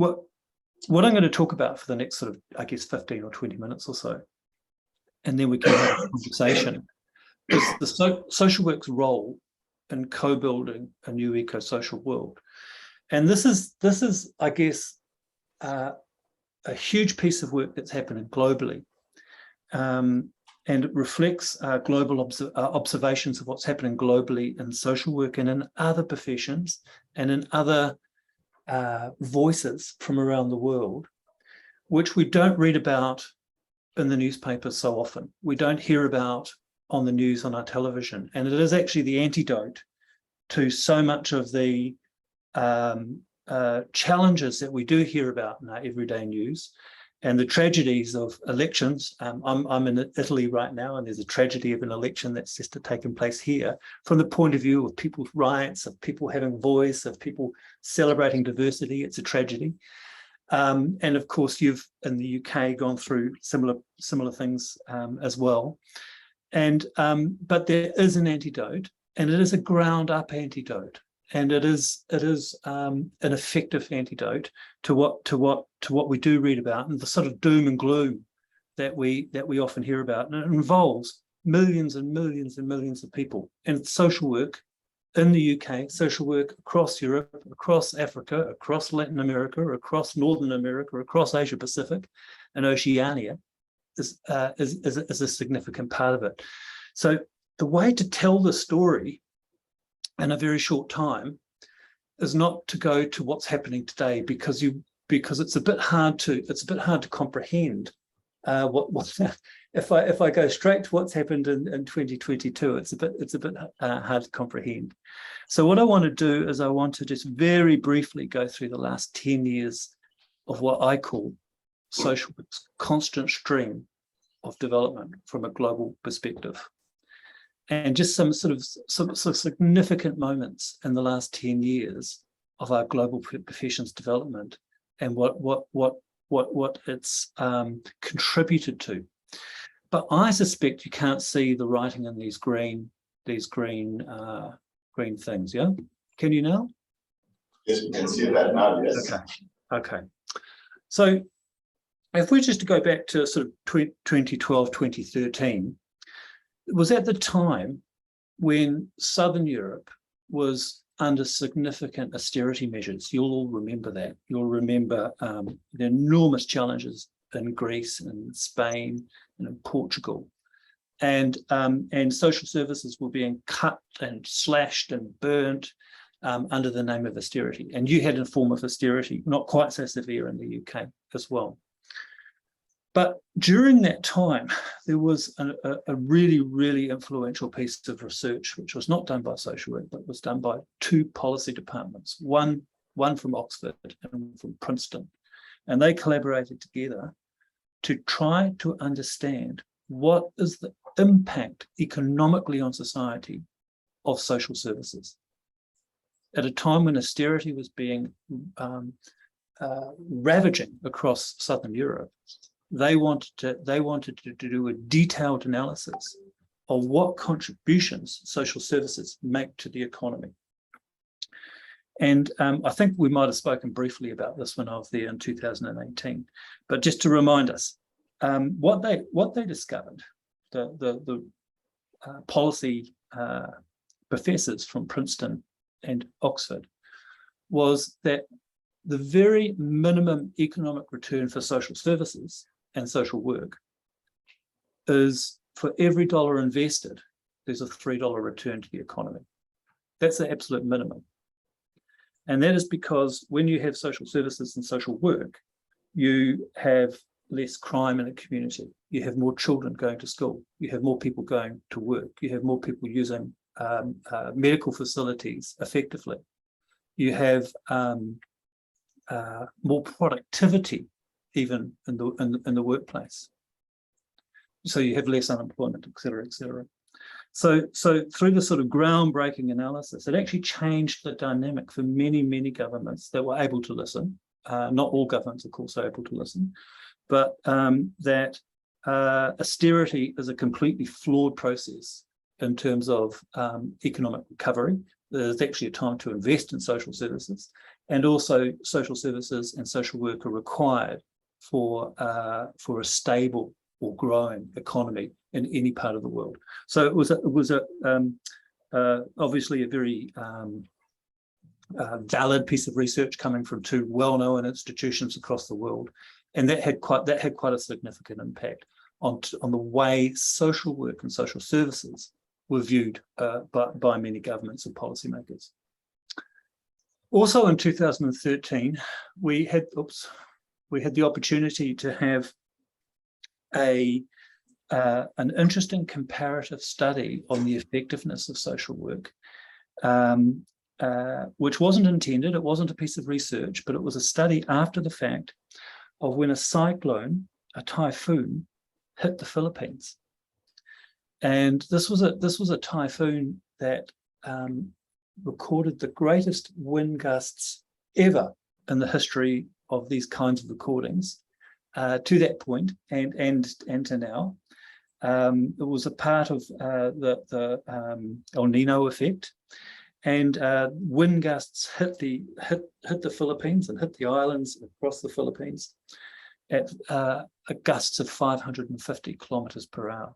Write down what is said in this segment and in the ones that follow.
what I'm going to talk about for the next sort of, I guess, 15 or 20 minutes or so, and then we can have a conversation, is the social work's role in co-building a new eco-social world. And this is, I guess, a huge piece of work that's happening globally. And it reflects global observations of what's happening globally in social work and in other professions and in other voices from around the world, which we don't read about in the newspapers so often. We don't hear about on the news, on our television. And it is actually the antidote to so much of the challenges that we do hear about in our everyday news and the tragedies of elections. I'm in Italy right now, and there's a tragedy of an election that's just taken place here from the point of view of people's rights, of people having voice, of people celebrating diversity. It's a tragedy. And of course, you've in the UK gone through similar things as well. And but there is an antidote, and it is a ground-up antidote, and it is an effective antidote to what we do read about, and the sort of doom and gloom that we often hear about. And it involves millions and millions and millions of people. And it's social work in the UK, social work across Europe, across Africa, across Latin America, across Northern America, across Asia Pacific, and Oceania is a significant part of it. So the way to tell the story in a very short time is not to go to what's happening today, because it's a bit hard to comprehend what if I go straight to what's happened in 2022, it's a bit hard to comprehend. So what I want to do is I want to just very briefly go through the last 10 years of what I call social work's constant stream of development from a global perspective, and just some sort of significant moments in the last 10 years of our global professions development and what it's contributed to. But I suspect you can't see the writing in these green things. Yeah, can you now? Yes, we can see that now. Yes. Okay. So if we just go back to sort of 2012, 2013, it was at the time when Southern Europe was under significant austerity measures. You'll all remember that. You'll remember the enormous challenges in Greece and Spain and in Portugal. And social services were being cut and slashed and burnt under the name of austerity. And you had a form of austerity, not quite so severe in the UK as well. But during that time, there was a really, really influential piece of research, which was not done by social work, but was done by two policy departments, one from Oxford and from Princeton. And they collaborated together to try to understand what is the impact economically on society of social services. At a time when austerity was being ravaging across Southern Europe, they wanted to do a detailed analysis of what contributions social services make to the economy. And I think we might have spoken briefly about this when I was there in 2018. But just to remind us, what they discovered, the policy professors from Princeton and Oxford, was that the very minimum economic return for social services and social work is, for every dollar invested, there's a $3 return to the economy. That's the absolute minimum. And that is because when you have social services and social work, you have less crime in a community. You have more children going to school. You have more people going to work. You have more people using medical facilities effectively. You have more productivity even in the workplace. So you have less unemployment, et cetera, et cetera. So through the sort of groundbreaking analysis, it actually changed the dynamic for many, many governments that were able to listen. Not all governments, of course, are able to listen, but that austerity is a completely flawed process in terms of economic recovery. There's actually a time to invest in social services, And also social services and social work are required for a stable or growing economy in any part of the world. So it was obviously a very valid piece of research coming from two well-known institutions across the world, and that had quite a significant impact on the way social work and social services were viewed by many governments and policymakers. Also in 2013, we had the opportunity to have an interesting comparative study on the effectiveness of social work, which wasn't intended, it wasn't a piece of research, but it was a study after the fact of when a cyclone, a typhoon, hit the Philippines. And this was a typhoon that recorded the greatest wind gusts ever in the history of these kinds of recordings to that point and to now. It was a part of the El Nino effect, and wind gusts hit the Philippines and hit the islands across the Philippines at gusts of 550 kilometers per hour.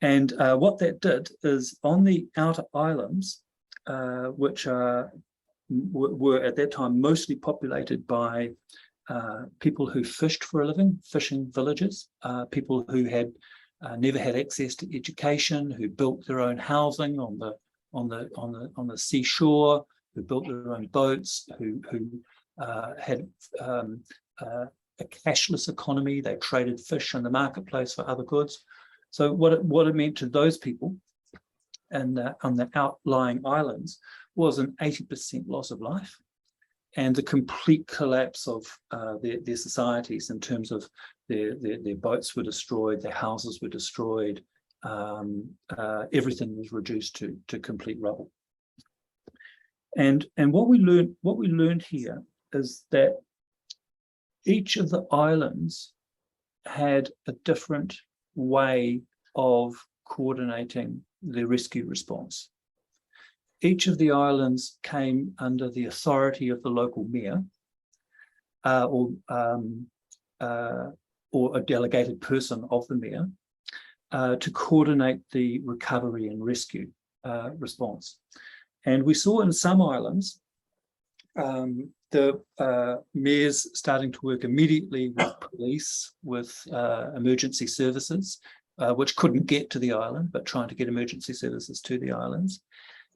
And what that did is on the outer islands, which were at that time mostly populated by people who fished for a living, fishing villages, people who had never had access to education, who built their own housing on the seashore, who built their own boats, who had a cashless economy. They traded fish in the marketplace for other goods. So what it meant to those people and on the outlying islands was an 80% loss of life and the complete collapse of their societies in terms of their boats were destroyed, their houses were destroyed, everything was reduced to complete rubble. And what we learned here is that each of the islands had a different way of coordinating their rescue response. Each of the islands came under the authority of the local mayor or a delegated person of the mayor to coordinate the recovery and rescue response. And we saw in some islands the mayors starting to work immediately with police, with emergency services, which couldn't get to the island, but trying to get emergency services to the islands,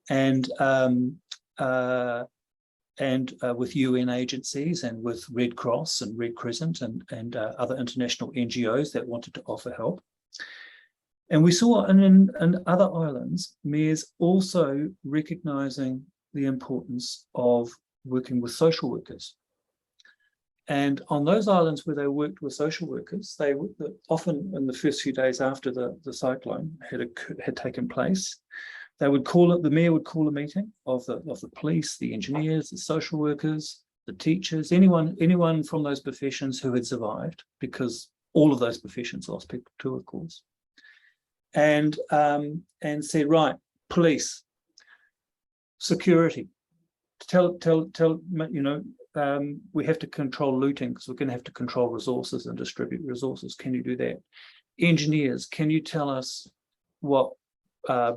and with UN agencies and with Red Cross and Red Crescent and other international NGOs that wanted to offer help. And we saw in other islands, mayors also recognizing the importance of working with social workers. And on those islands where they worked with social workers, they often in the first few days after the cyclone had taken place, the mayor would call a meeting of the police, the engineers, the social workers, the teachers, anyone from those professions who had survived, because all of those professions lost people too, of course. And said, right, police, security, tell we have to control looting because we're going to have to control resources and distribute resources. Can you do that? Engineers, can you tell us what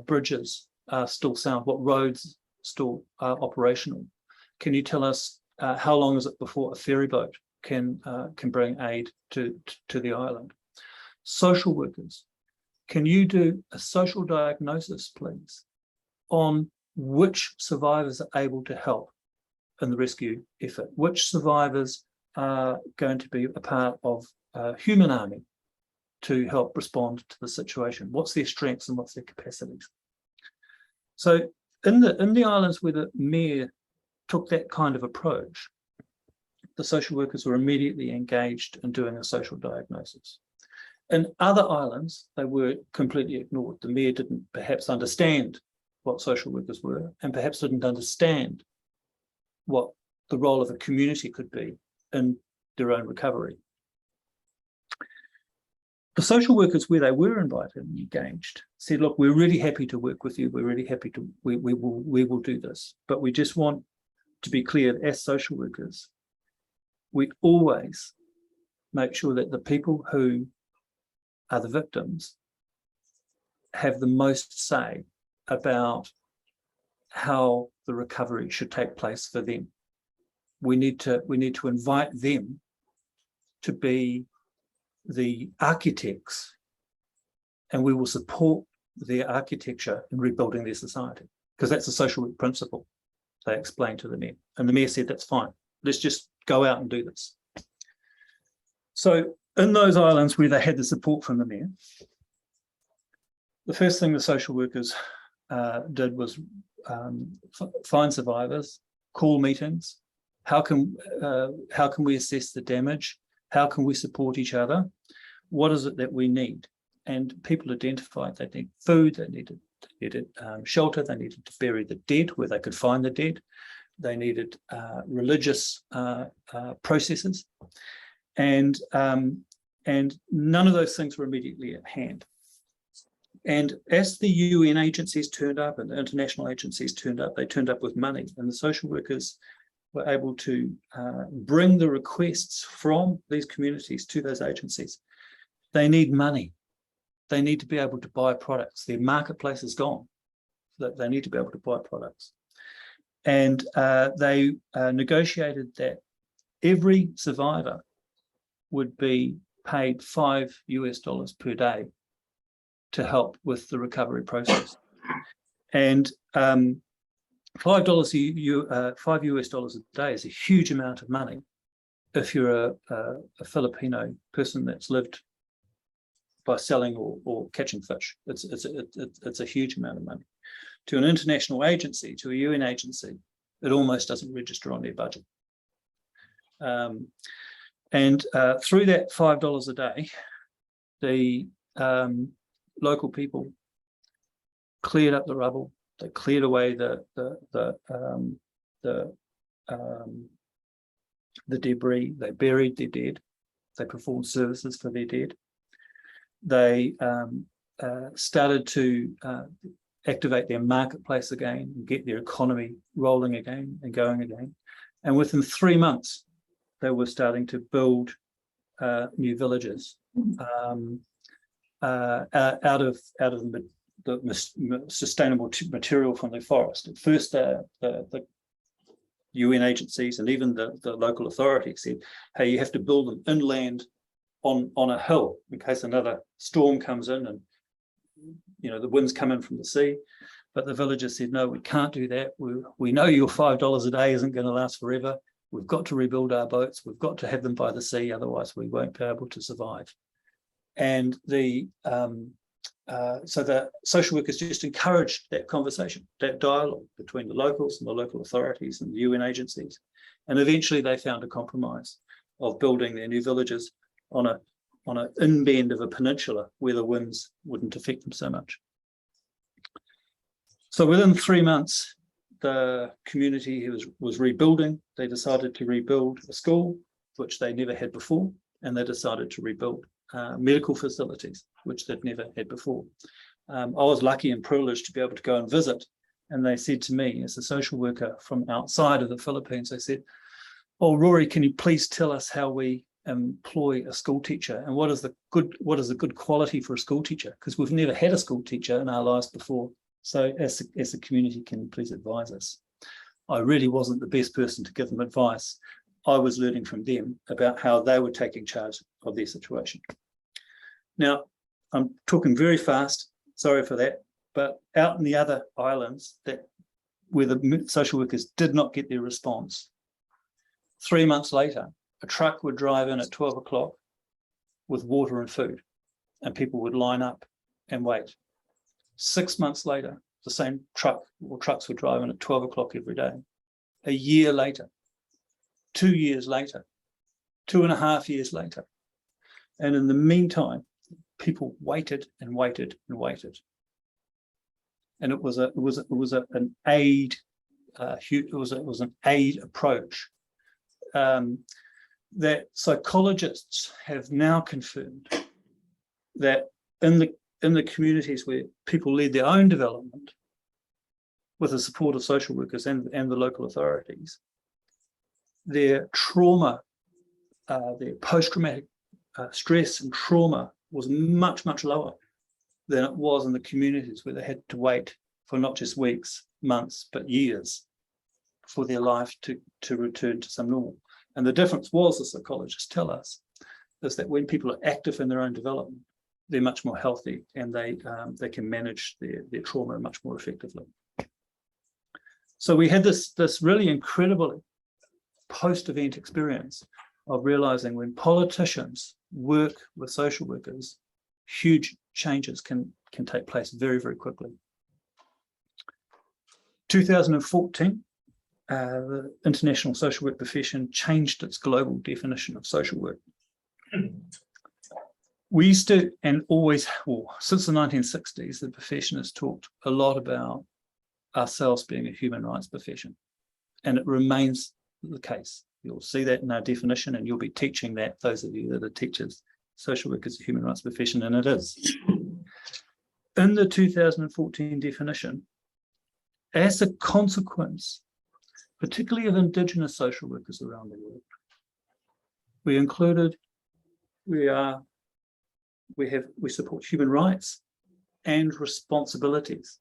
bridges are still sound, what roads still are operational? Can you tell us how long is it before a ferry boat can bring aid to the island? Social workers, can you do a social diagnosis, please, on which survivors are able to help in the rescue effort? Which survivors are going to be a part of a human army to help respond to the situation? What's their strengths and what's their capacities? So in the islands where the mayor took that kind of approach, the social workers were immediately engaged in doing a social diagnosis. In other islands, they were completely ignored. The mayor didn't perhaps understand what social workers were, and perhaps didn't understand what the role of a community could be in their own recovery. The social workers, where they were invited and engaged, said, look, we're really happy to work with you. We're really happy to, we will do this, but we just want to be clear, as social workers, we always make sure that the people who are the victims have the most say about how the recovery should take place for them. We need to invite them to be the architects, and we will support their architecture in rebuilding their society, because that's a social work principle they explained to the mayor. And the mayor said, that's fine, let's just go out and do this. So in those islands where they had the support from the mayor, the first thing the social workers did was find survivors, call meetings. How can we assess the damage? How can we support each other? What is it that we need? And people identified they need food, they needed shelter, they needed to bury the dead where they could find the dead. They needed religious processes, and none of those things were immediately at hand. And as the UN agencies turned up and the international agencies turned up, they turned up with money, and the social workers were able to bring the requests from these communities to those agencies. They need money. They need to be able to buy products. Their marketplace is gone. They need to be able to buy products. And they negotiated that every survivor would be paid $5 per day to help with the recovery process. And $5 a day is a huge amount of money if you're a Filipino person that's lived by selling or catching fish. It's a huge amount of money. To an international agency, to a UN agency, it almost doesn't register on their budget. And through that $5 a day, the local people cleared up the rubble. They cleared away the debris. They buried their dead. They performed services for their dead. They started to activate their marketplace again and get their economy rolling again and going again. And within 3 months, they were starting to build new villages out of the sustainable material from the forest. At first, the UN agencies and even the local authorities said, hey, you have to build them inland on a hill in case another storm comes in and the winds come in from the sea. But the villagers said, no, we can't do that. We know your $5 a day isn't going to last forever. We've got to rebuild our boats. We've got to have them by the sea, otherwise we won't be able to survive. And so the social workers just encouraged that conversation, that dialogue between the locals and the local authorities and the UN agencies. And eventually they found a compromise of building their new villages on an in-bend of a peninsula where the winds wouldn't affect them so much. So within 3 months, the community was rebuilding. They decided to rebuild a school, which they never had before, and they decided to rebuild medical facilities, which they'd never had before. I was lucky and privileged to be able to go and visit, and they said to me, as a social worker from outside of the Philippines, they said, oh, Rory, can you please tell us how we employ a school teacher, and what is the good quality for a school teacher, because we've never had a school teacher in our lives before. So as a community, can you please advise us? I really wasn't the best person to give them advice. I was learning from them about how they were taking charge of their situation. Now, I'm talking very fast, sorry for that, but out in the other islands where the social workers did not get their response, 3 months later, a truck would drive in at 12 o'clock with water and food, and people would line up and wait. 6 months later, the same truck or trucks would drive in at 12 o'clock every day. A year later, 2 years later, 2.5 years later. And in the meantime, people waited and waited and waited. And it was an aid approach that psychologists have now confirmed that in the communities where people led their own development with the support of social workers and the local authorities, their trauma, their post-traumatic stress and trauma was much, much lower than it was in the communities where they had to wait for not just weeks, months, but years for their life to return to some normal. And the difference was, the psychologists tell us, is that when people are active in their own development, they're much more healthy and they can manage their trauma much more effectively. So we had this really incredible post-event experience of realizing when politicians work with social workers, huge changes can take place very, very quickly. 2014, the international social work profession changed its global definition of social work. We used to, and always, well, since the 1960s, the profession has talked a lot about ourselves being a human rights profession, and it remains the case. You'll see that in our definition, and you'll be teaching that, those of you that are teachers. Social work is a human rights profession, and it is. In the 2014 definition, as a consequence, particularly of Indigenous social workers around the world, we included, we support human rights and responsibilities.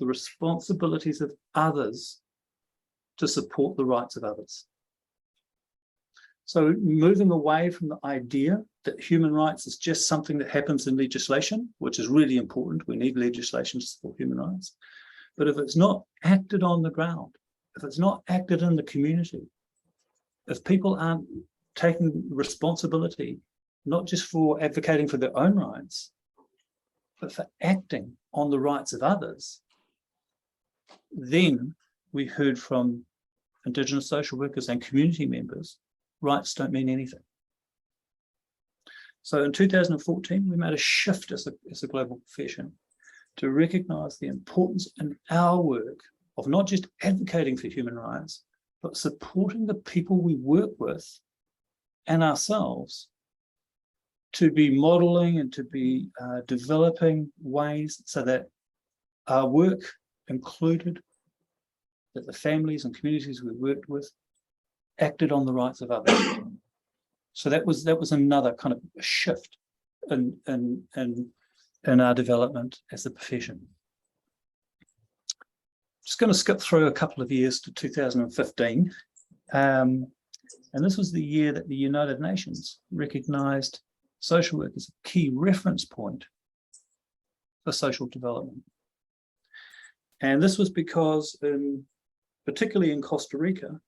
The responsibilities of others to support the rights of others. So moving away from the idea that human rights is just something that happens in legislation, which is really important. We need legislation to support human rights. But if it's not acted on the ground, if it's not acted in the community, if people aren't taking responsibility, not just for advocating for their own rights, but for acting on the rights of others, then we heard from Indigenous social workers and community members, rights don't mean anything. So in 2014, we made a shift as a global profession to recognise the importance in our work of not just advocating for human rights, but supporting the people we work with and ourselves to be modelling and to be developing ways so that our work included that the families and communities we worked with acted on the rights of others. So that was another kind of shift in our development as a profession. Just going to skip through a couple of years to 2015. And this was the year that the United Nations recognised social work as a key reference point for social development. And this was because, particularly in Costa Rica,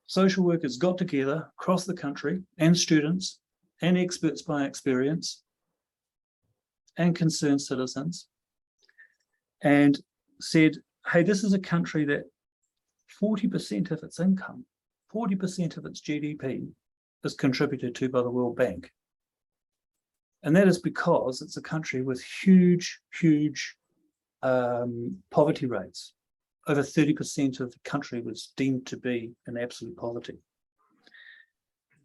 social workers got together across the country, and students and experts by experience and concerned citizens, and said, hey, this is a country that 40% of its income, 40% of its GDP is contributed to by the World Bank. And that is because it's a country with huge, huge poverty rates. Over 30% of the country was deemed to be in absolute poverty.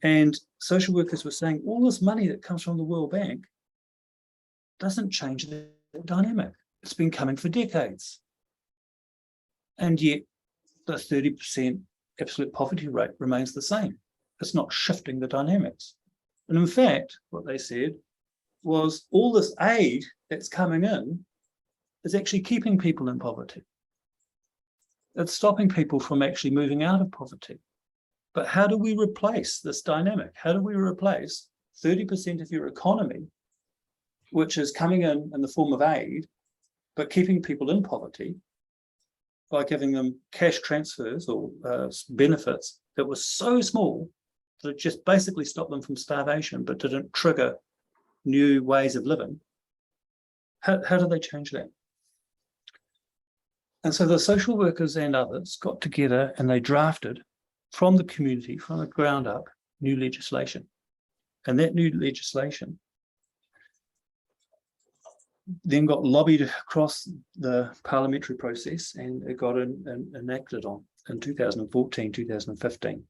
And social workers were saying all this money that comes from the World Bank doesn't change the dynamic. It's been coming for decades. And yet the 30% absolute poverty rate remains the same. It's not shifting the dynamics. And in fact, what they said was all this aid that's coming in is actually keeping people in poverty. It's stopping people from actually moving out of poverty. But how do we replace this dynamic? How do we replace 30% of your economy, which is coming in the form of aid, but keeping people in poverty by giving them cash transfers or benefits that were so small that it just basically stopped them from starvation, but didn't trigger new ways of living? How do they change that? And so the social workers and others got together and they drafted from the community, from the ground up, new legislation. And that new legislation then got lobbied across the parliamentary process, and it got enacted on in 2014, 2015.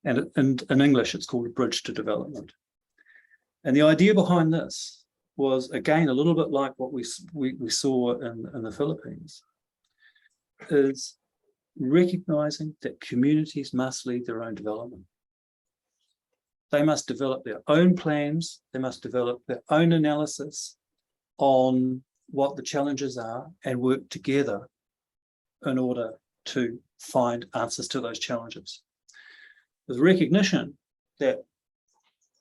And in English, it's called a Bridge to Development. And the idea behind this was, again, a little bit like what we saw in the Philippines, is recognizing that communities must lead their own development. They must develop their own plans. They must develop their own analysis on what the challenges are and work together in order to find answers to those challenges. There's recognition that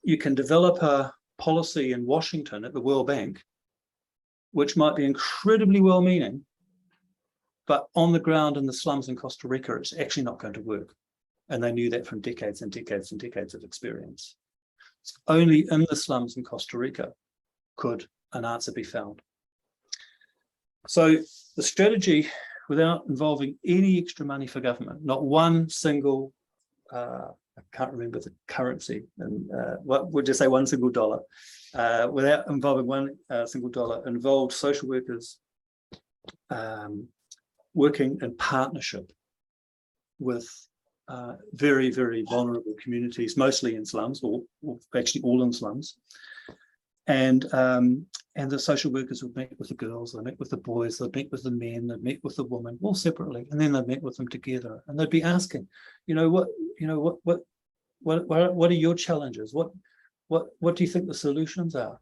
you can develop a policy in Washington at the World Bank, which might be incredibly well-meaning, but on the ground in the slums in Costa Rica, it's actually not going to work. And they knew that from decades and decades and decades of experience. It's only in the slums in Costa Rica could an answer be found. So the strategy, without involving any extra money for government, not one single, I can't remember the currency, and what would you say, $1 single dollar, without involving one single dollar, involved social workers working in partnership with very, very vulnerable communities, mostly in slums, or actually all in slums. And the social workers would meet with the girls, they'd meet with the boys, they'd meet with the men, they'd meet with the women, all separately, and then they'd meet with them together, and they'd be asking, what are your challenges? What do you think the solutions are?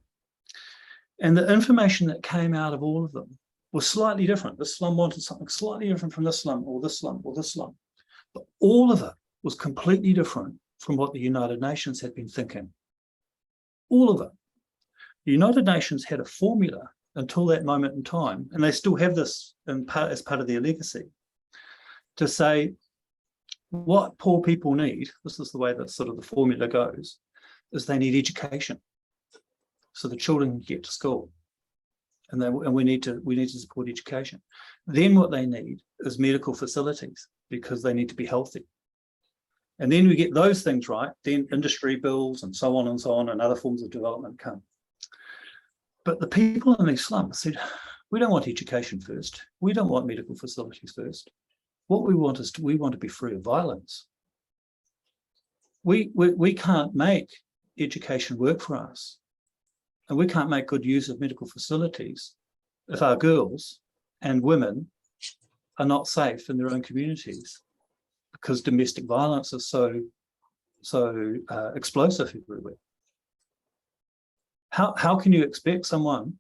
And the information that came out of all of them was slightly different. This slum wanted something slightly different from this slum, or this slum, or this slum. But all of it was completely different from what the United Nations had been thinking. All of it. The United Nations had a formula until that moment in time, and they still have this as part of their legacy, to say what poor people need, this is the way that sort of the formula goes, is they need education. So the children can get to school. And we need to support education. Then what they need is medical facilities, because they need to be healthy. And then we get those things right, then industry bills and so on, and other forms of development come. But the people in these slums said, we don't want education first. We don't want medical facilities first. What we want is we want to be free of violence. We can't make education work for us. And we can't make good use of medical facilities if our girls and women are not safe in their own communities, because domestic violence is so explosive everywhere. How can you expect someone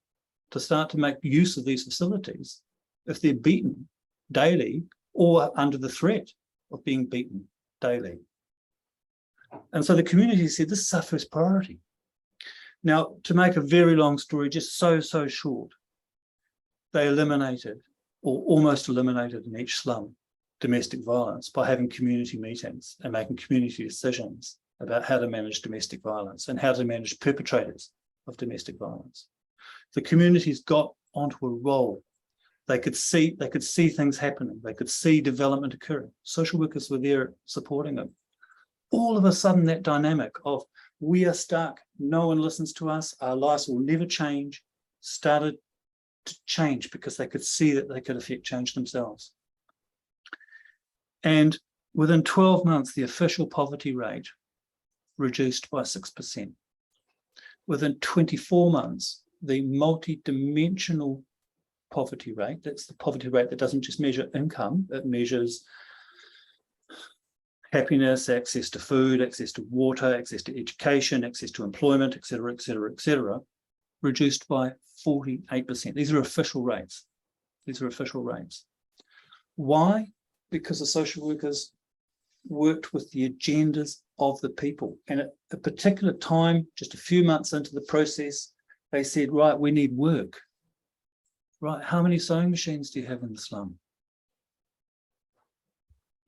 to start to make use of these facilities if they're beaten daily or under the threat of being beaten daily? And so the community said, this is our first priority. Now, to make a very long story just so short, they eliminated, or almost eliminated in each slum, domestic violence by having community meetings and making community decisions about how to manage domestic violence and how to manage perpetrators of domestic violence. The communities got onto a roll. They could see things happening. They could see development occurring. Social workers were there supporting them. All of a sudden, that dynamic of we are stuck, no one listens to us, our lives will never change, started to change because they could see that they could affect change themselves. And within 12 months, the official poverty rate reduced by 6%. Within 24 months, the multi-dimensional poverty rate, that's the poverty rate that doesn't just measure income, it measures happiness, access to food, access to water, access to education, access to employment, et cetera, reduced by 48%. These are official rates. These are official rates. Why? Because the social workers worked with the agendas of the people. And at a particular time, just a few months into the process, they said, right, we need work. Right, how many sewing machines do you have in the slum?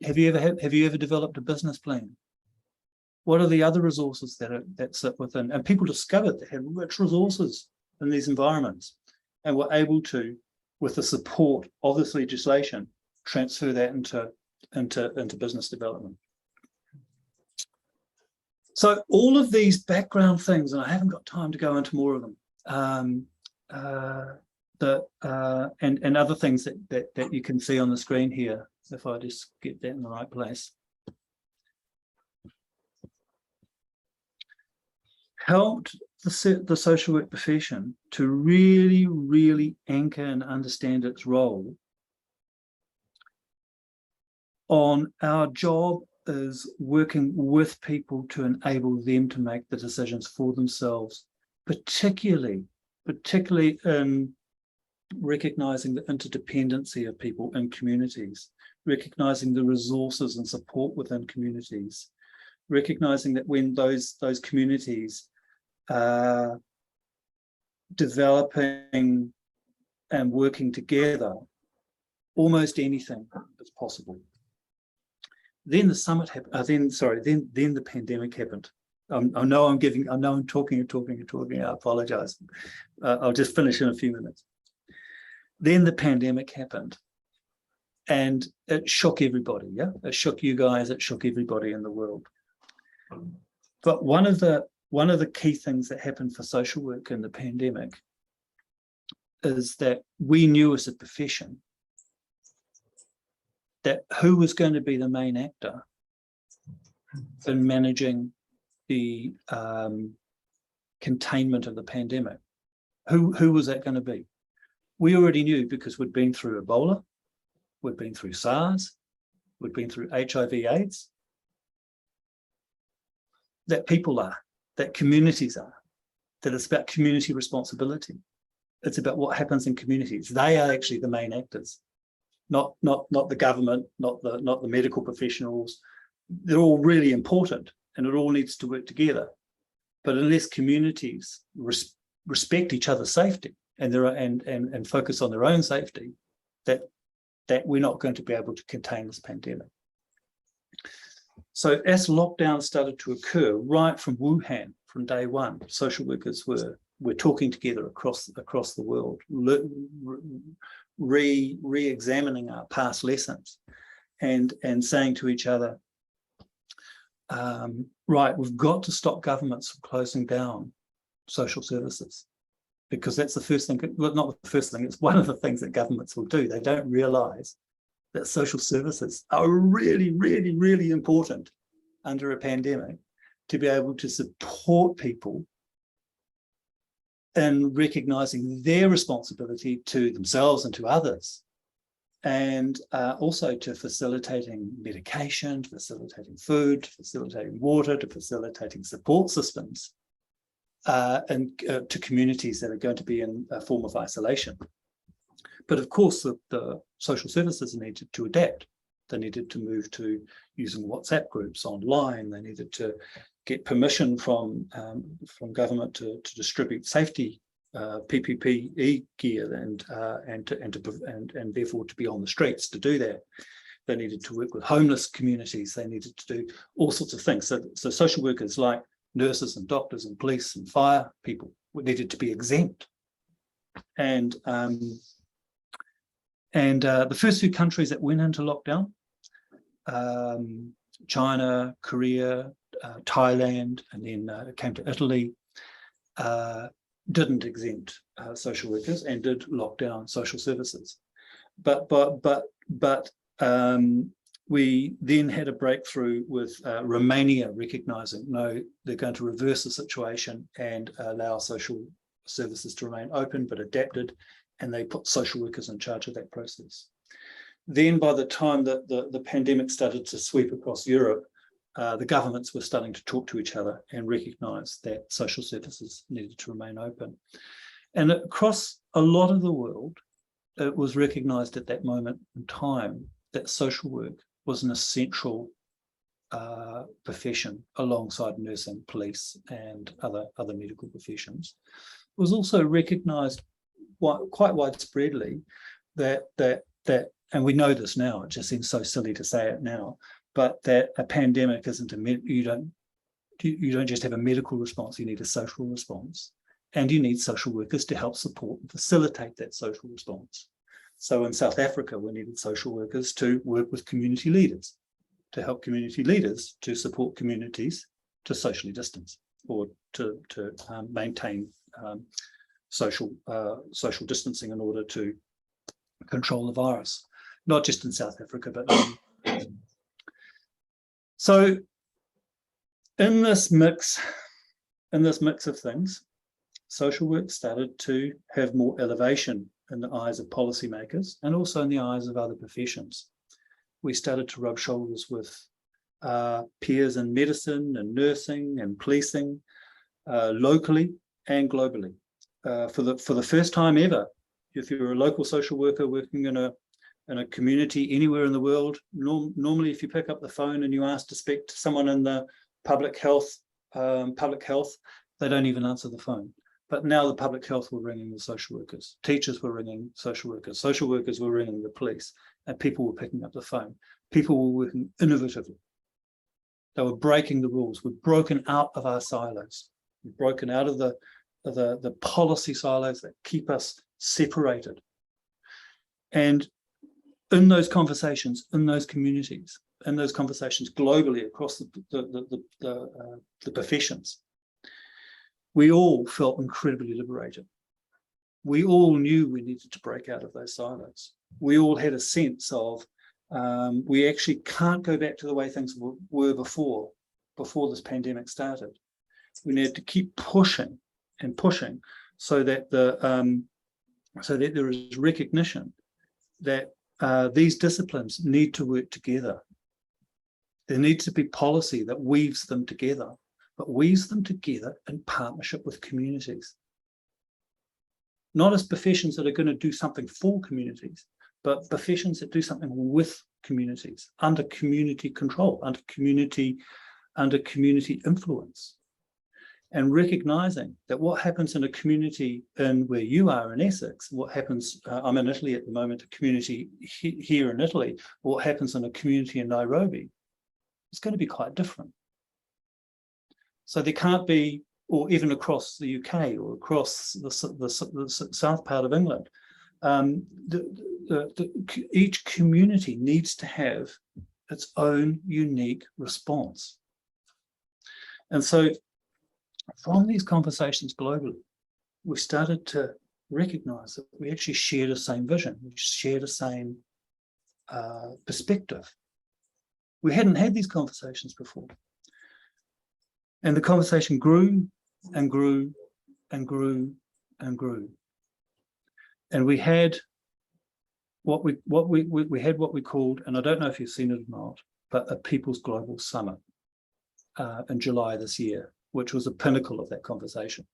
Have you ever developed a business plan? What are the other resources that sit within? And people discovered they had rich resources in these environments and were able to, with the support of this legislation, transfer that into business development. So all of these background things, and I haven't got time to go into more of them, and other things that you can see on the screen here, if I just get that in the right place, helped the social work profession to really, really anchor and understand its role on our job is working with people to enable them to make the decisions for themselves, particularly in recognizing the interdependency of people in communities, recognizing the resources and support within communities, recognizing that when those communities are developing and working together, almost anything is possible. Then the summit happened. Then the pandemic happened. I know I'm talking. I apologize. I'll just finish in a few minutes. Then the pandemic happened, and it shook everybody. Yeah, it shook you guys. It shook everybody in the world. But one of the key things that happened for social work in the pandemic is that we knew as a profession that who was going to be the main actor in managing the containment of the pandemic. Who was that going to be? We already knew because we'd been through Ebola, we'd been through SARS, we'd been through HIV/AIDS, that people are, that communities are, that it's about community responsibility. It's about what happens in communities. They are actually the main actors, not the government, not the medical professionals. They're all really important, and it all needs to work together. But unless communities respect each other's safety and focus on their own safety, that we're not going to be able to contain this pandemic. So as lockdown started to occur right from Wuhan, from day one, social workers were talking together across the world, re-examining our past lessons and saying to each other, right, we've got to stop governments from closing down social services, because that's the first thing, well, not the first thing, it's one of the things that governments will do. They don't realize that social services are really, really, really important under a pandemic to be able to support people in recognizing their responsibility to themselves and to others, and also to facilitating medication, to facilitating food, to facilitating water, to facilitating support systems, and to communities that are going to be in a form of isolation. But of course, the social services needed to adapt. They needed to move to using WhatsApp groups online. They needed to get permission from government to distribute safety PPE gear and therefore to be on the streets to do that. They needed to work with homeless communities. They needed to do all sorts of things. So social workers like nurses and doctors and police and fire people needed to be exempt. And the first few countries that went into lockdown, China, Korea, Thailand, and then it came to Italy, didn't exempt social workers and did lock down social services. But we then had a breakthrough with Romania recognizing, no, they're going to reverse the situation and allow social services to remain open, but adapted, and they put social workers in charge of that process. Then by the time that the pandemic started to sweep across Europe, the governments were starting to talk to each other and recognize that social services needed to remain open. And across a lot of the world, it was recognized at that moment in time that social work was an essential profession alongside nursing, police, and other medical professions. It was also recognized quite widespreadly that, and we know this now, it just seems so silly to say it now, but that a pandemic isn't you don't just have a medical response, you need a social response, and you need social workers to help support and facilitate that social response. So in South Africa, we needed social workers to work with community leaders, to help community leaders to support communities to socially distance or to maintain social distancing in order to control the virus, not just in South Africa, but so in this mix of things, social work started to have more elevation in the eyes of policymakers and also in the eyes of other professions. we started to rub shoulders with peers in medicine and nursing and policing, locally and globally. For the first time ever, if you're a local social worker working in a community anywhere in the world, normally if you pick up the phone and you ask to speak to someone in the public health, they don't even answer the phone. But now the public health were ringing the social workers, teachers were ringing social workers were ringing the police, and people were picking up the phone. People were working innovatively. They were breaking the rules. We've broken out of our silos. We've broken out of the policy silos that keep us separated. And in those conversations, in those communities, in those conversations globally across the professions, we all felt incredibly liberated. We all knew we needed to break out of those silos. We all had a sense of we actually can't go back to the way things were before this pandemic started. We need to keep pushing and pushing so that there is recognition that these disciplines need to work together. There needs to be policy that weaves them together, but weaves them together in partnership with communities. Not as professions that are going to do something for communities, but professions that do something with communities, under community control, under community influence. And recognizing that what happens in a community in where you are in Essex, what happens, I'm in Italy at the moment, a community here in Italy, what happens in a community in Nairobi, is going to be quite different. So there can't be, or even across the UK or across the south part of England, each community needs to have its own unique response. And so from these conversations globally, we started to recognize that we actually shared the same vision, we shared the same perspective. We hadn't had these conversations before. And the conversation grew and grew and grew and grew. And we had what we called, and I don't know if you've seen it or not, but a People's Global Summit in July this year, which was a pinnacle of that conversation.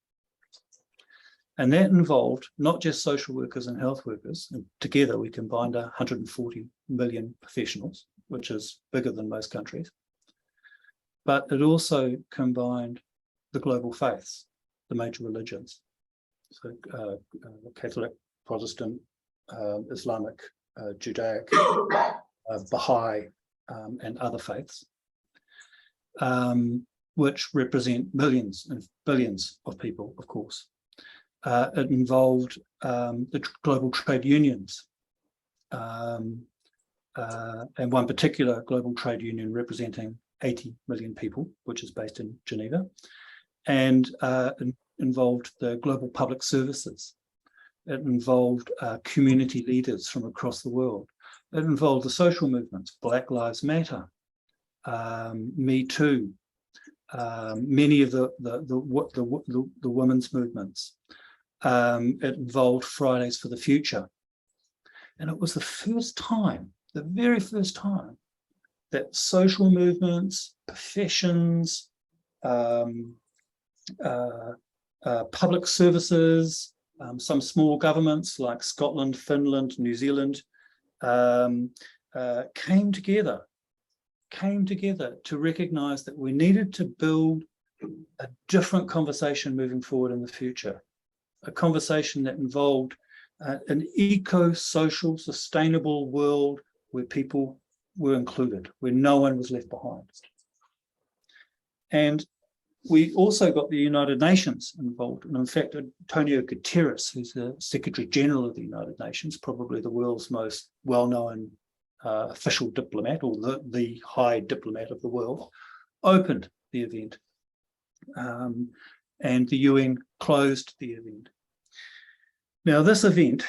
And that involved not just social workers and health workers, and together we combined 140 million professionals, which is bigger than most countries, but it also combined the global faiths, the major religions, so Catholic, Protestant, Islamic, Judaic, Baha'i, and other faiths, which represent millions and billions of people, of course. It involved the global trade unions, and one particular global trade union representing 80 million people, which is based in Geneva, and involved the global public services. It involved community leaders from across the world. It involved the social movements, Black Lives Matter, Me Too, many of the women's movements. It involved Fridays for the Future. And it was the first time, the very first time, that social movements, professions, public services, some small governments like Scotland, Finland, New Zealand, came together to recognise that we needed to build a different conversation moving forward in the future, a conversation that involved an eco-social, sustainable world where people were included, where no one was left behind. And we also got the United Nations involved. And in fact, Antonio Guterres, who's the Secretary General of the United Nations, probably the world's most well-known official diplomat, or the high diplomat of the world, opened the event. And the UN closed the event. Now, this event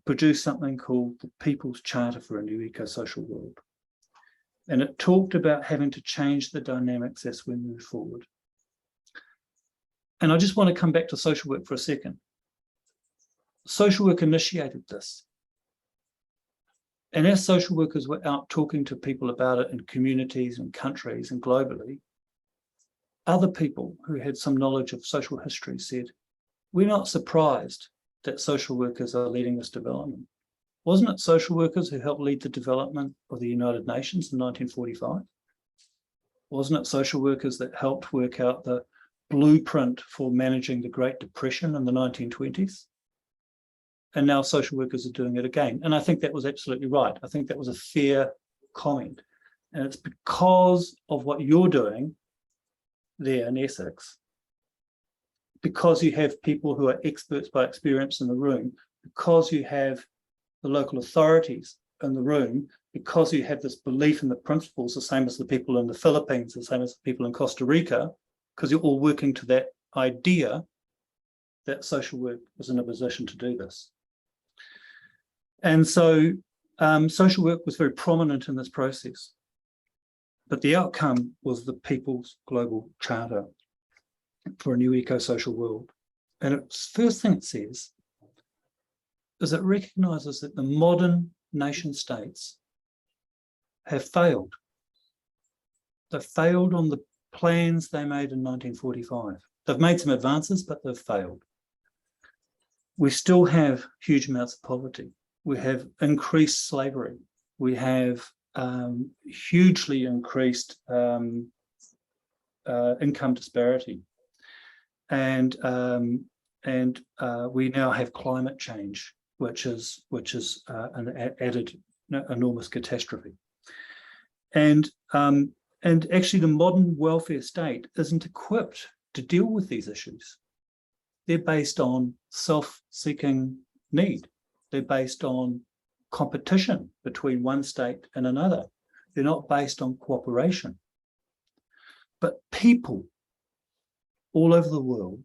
produced something called the People's Charter for a New Eco-Social World. And it talked about having to change the dynamics as we move forward. And I just want to come back to social work for a second. Social work initiated this. And as social workers were out talking to people about it in communities and countries and globally, other people who had some knowledge of social history said, we're not surprised that social workers are leading this development. Wasn't it social workers who helped lead the development of the United Nations in 1945? Wasn't it social workers that helped work out the blueprint for managing the Great Depression in the 1920s? And now social workers are doing it again. And I think that was absolutely right. I think that was a fair comment. And it's because of what you're doing there in Essex, because you have people who are experts by experience in the room, because you have the local authorities in the room, because you have this belief in the principles, the same as the people in the Philippines, the same as the people in Costa Rica, because you're all working to that idea that social work is in a position to do this. And so social work was very prominent in this process. But the outcome was the People's Global Charter for a New Eco-Social World. And its first thing it says is it recognises that the modern nation states have failed. They've failed on the plans they made in 1945. They've made some advances, but they've failed. We still have huge amounts of poverty. We have increased slavery. We have hugely increased income disparity. And we now have climate change, which is an added enormous catastrophe. And actually the modern welfare state isn't equipped to deal with these issues. They're based on self-seeking need. They're based on competition between one state and another. They're not based on cooperation. But people all over the world,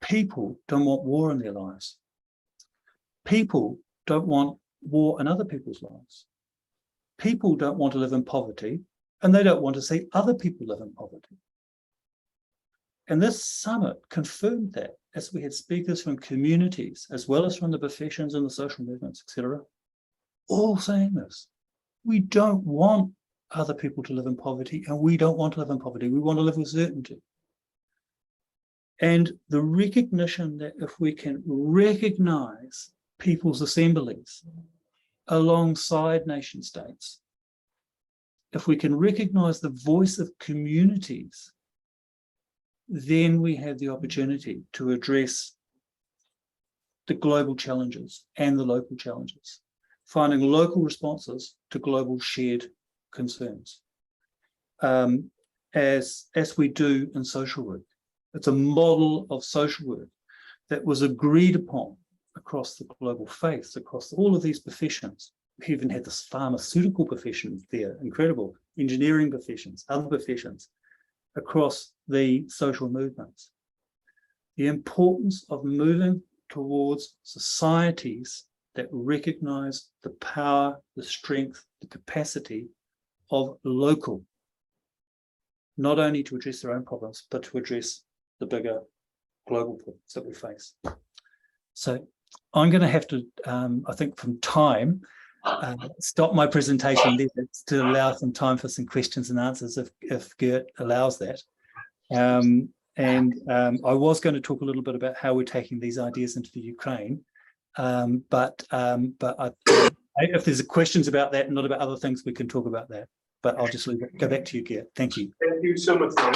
people don't want war in their lives. People don't want war in other people's lives. People don't want to live in poverty, and they don't want to see other people live in poverty. And this summit confirmed that, as we had speakers from communities, as well as from the professions and the social movements, etc., all saying this. We don't want other people to live in poverty, and we don't want to live in poverty. We want to live with certainty. And the recognition that if we can recognize people's assemblies alongside nation states, if we can recognize the voice of communities, then we have the opportunity to address the global challenges and the local challenges, finding local responses to global shared concerns, as we do in social work. It's a model of social work that was agreed upon across the global faiths, across all of these professions. We even had this pharmaceutical profession there, incredible, engineering professions, other professions, across the social movements. The importance of moving towards societies that recognize the power, the strength, the capacity of local, not only to address their own problems, but to address the bigger global problems that we face. So I'm going to have to, I think from time, stop my presentation there to allow some time for some questions and answers if Gert allows that. I was going to talk a little bit about how we're taking these ideas into the Ukraine, but if there's questions about that and not about other things, we can talk about that. But I'll just leave it. Go back to you, Gert. Thank you. Thank you so much, Rory.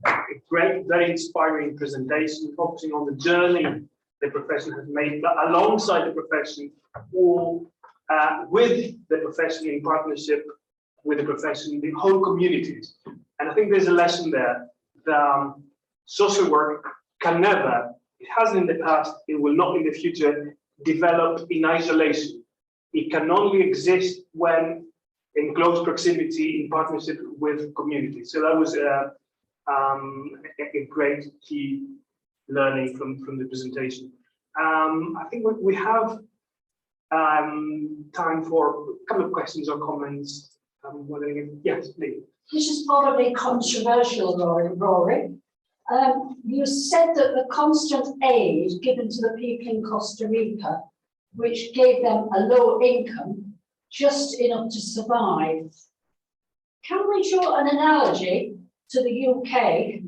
A great, very inspiring presentation, focusing on the journey the profession has made, but alongside the profession, or with the profession in partnership with the profession, the whole communities. And I think there's a lesson there that social work can never, it hasn't in the past, it will not in the future, develop in isolation. It can only exist when in close proximity, in partnership with communities. So that was a great key learning from the presentation. I think we have time for a couple of questions or comments. Yes, please. This is probably controversial, Rory. You said that the constant aid given to the people in Costa Rica, which gave them a low income, just enough to survive. Can we draw an analogy to the UK?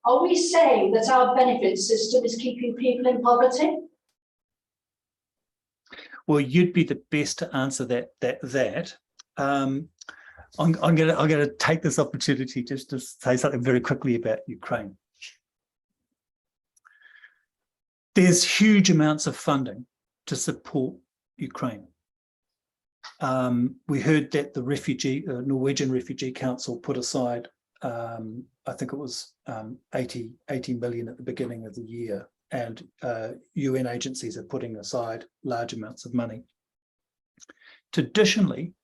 Are we saying that our benefit system is keeping people in poverty? Well, you'd be the best to answer that. I'm gonna take this opportunity just to say something very quickly about Ukraine. There's huge amounts of funding to support Ukraine. We heard that the Norwegian Refugee Council put aside, I think it was 80 million at the beginning of the year, and UN agencies are putting aside large amounts of money. Traditionally,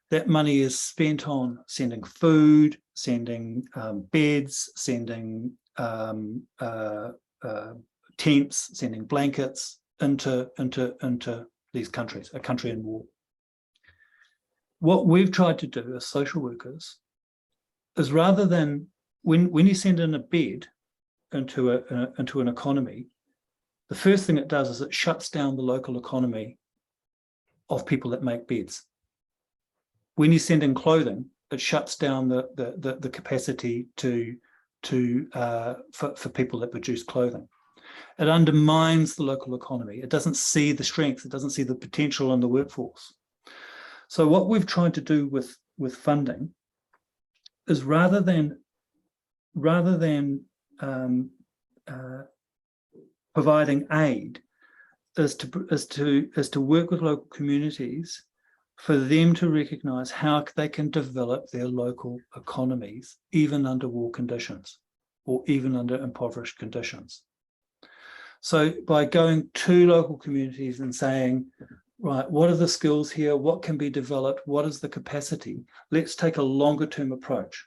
that money is spent on sending food, sending beds, sending tents, sending blankets into these countries, a country in war. What we've tried to do as social workers is, rather than when you send in a bed into an economy, the first thing it does is it shuts down the local economy of people that make beds. When you send in clothing, it shuts down the capacity for people that produce clothing. It undermines the local economy. It doesn't see the strength. It doesn't see the potential in the workforce. So what we've tried to do with funding is, rather than providing aid, is to work with local communities for them to recognise how they can develop their local economies, even under war conditions or even under impoverished conditions. So by going to local communities and saying, right, what are the skills here? What can be developed? What is the capacity? Let's take a longer term approach.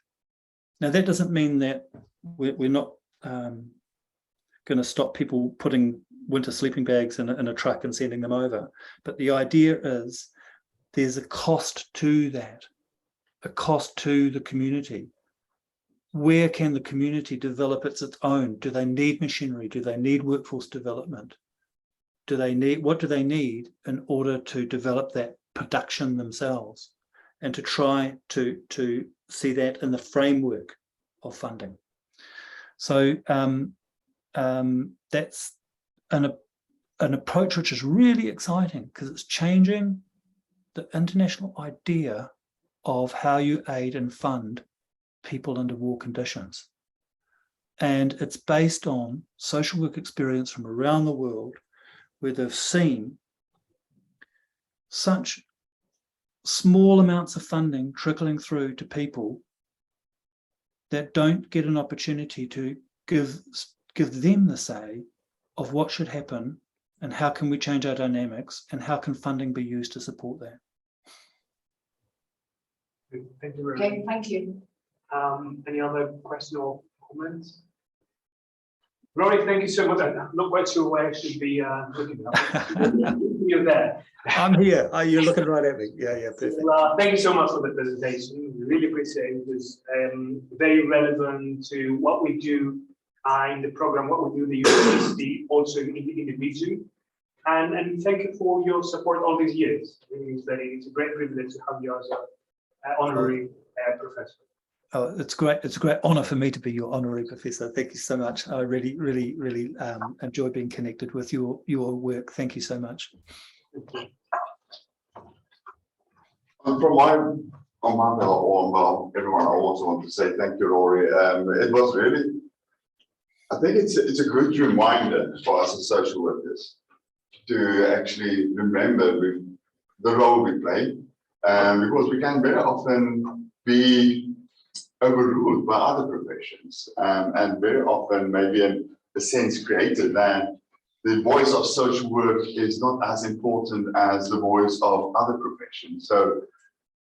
Now, that doesn't mean that we're not going to stop people putting winter sleeping bags in a truck and sending them over. But the idea is there's a cost to that, a cost to the community. Where can the community develop its own? Do they need machinery? Do they need workforce development? What do they need in order to develop that production themselves, and to try to see that in the framework of funding? So that's an approach which is really exciting, because it's changing the international idea of how you aid and fund people under war conditions. And it's based on social work experience from around the world, where they've seen such small amounts of funding trickling through to people that don't get an opportunity to give them the say of what should happen, and how can we change our dynamics, and how can funding be used to support that. Thank you very much. Okay, thank you. Any other question or comments? Rory, thank you so much. I'm not quite sure where I should be looking at. You're there. I'm here. Oh, you're looking right at me. Yeah, perfect. Well, thank you so much for the presentation. We really appreciate it. It's very relevant to what we do in the program, what we do in the university, also in the region. And thank you for your support all these years. It's a great privilege to have you as an honorary professor. Oh, it's great. It's a great honour for me to be your honorary professor. Thank you so much. I really enjoy being connected with your work. Thank you so much. On my behalf, everyone, I also want to say thank you, Rory. It was really, I think it's a good reminder for us as social workers to actually remember the role we play, because we can very often be overruled by other professions, and very often maybe in a sense created that the voice of social work is not as important as the voice of other professions. So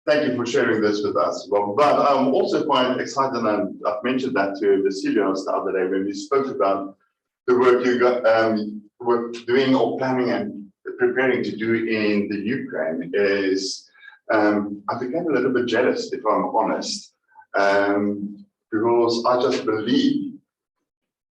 thank you for sharing this with us. Well, but I'm also quite excited, and I've mentioned that to the CEOs the other day when we spoke about the work you got were doing or planning and preparing to do in the Ukraine. Is I became a little bit jealous, if I'm honest. Because I just believe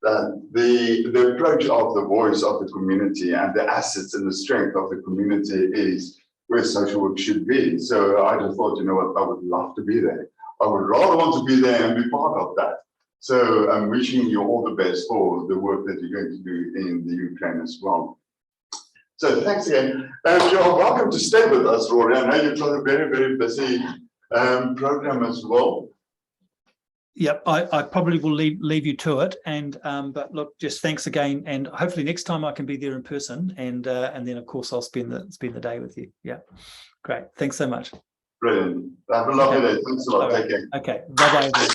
that the approach of the voice of the community and the assets and the strength of the community is where social work should be. So I just thought, you know what, I would love to be there. I would rather want to be there and be part of that. So I'm wishing you all the best for the work that you're going to do in the Ukraine as well. So thanks again. You're welcome to stay with us, Rory. I know you've got a very, very busy program as well. Yep, I probably will leave you to it. And but look, just thanks again, and hopefully next time I can be there in person, and then of course I'll spend the day with you. Yeah, great. Thanks so much. Brilliant. Have a lovely day. Thanks a lot. All right. Take care. Okay. Bye bye.